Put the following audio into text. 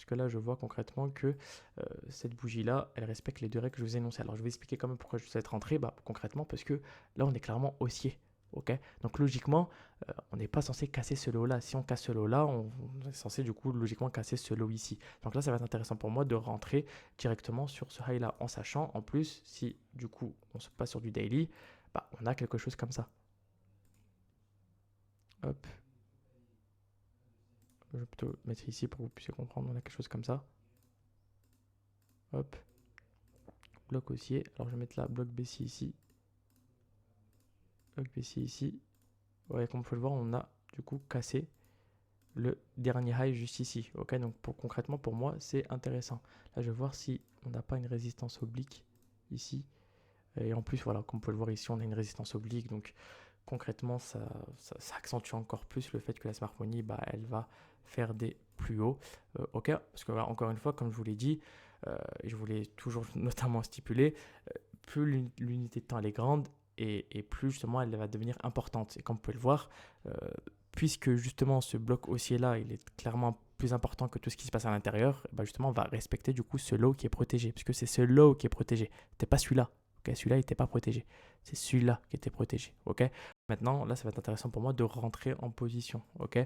puisque là, je vois concrètement que cette bougie-là, elle respecte les deux règles que je vous ai énoncées. Alors, je vais expliquer quand même pourquoi je suis cette rentrée. Bah, concrètement, parce que là, on est clairement haussier. Ok, donc logiquement, on n'est pas censé casser ce lot-là. Si on casse ce lot-là, on est censé du coup logiquement casser ce lot ici. Donc là, ça va être intéressant pour moi de rentrer directement sur ce high-là, en sachant en plus si du coup on se passe sur du daily, bah, on a quelque chose comme ça. Hop, je vais plutôt mettre ici pour que vous puissiez comprendre. On a quelque chose comme ça. Hop, bloc haussier. Alors je vais mettre là bloc baissier ici, bloc baissier ici. Ouais, comme vous pouvez le voir, on a du coup cassé le dernier high juste ici. Ok, donc concrètement pour moi c'est intéressant. Là je vais voir si on n'a pas une résistance oblique ici. Et en plus voilà, comme vous pouvez le voir ici, on a une résistance oblique. Donc concrètement ça accentue encore plus le fait que la smart money, bah, elle va faire des plus hauts. Ok, parce que voilà, encore une fois, comme je vous l'ai dit, je voulais toujours notamment stipuler, plus l'unité de temps elle est grande, et plus justement elle va devenir importante. Et comme vous pouvez le voir, puisque justement ce bloc haussier là il est clairement plus important que tout ce qui se passe à l'intérieur, bah justement on va respecter du coup ce low qui est protégé, puisque c'est ce low qui est protégé, c'était pas celui-là. Okay, celui-là n'était pas protégé, c'est celui-là qui était protégé. Ok, maintenant là ça va être intéressant pour moi de rentrer en position. Ok,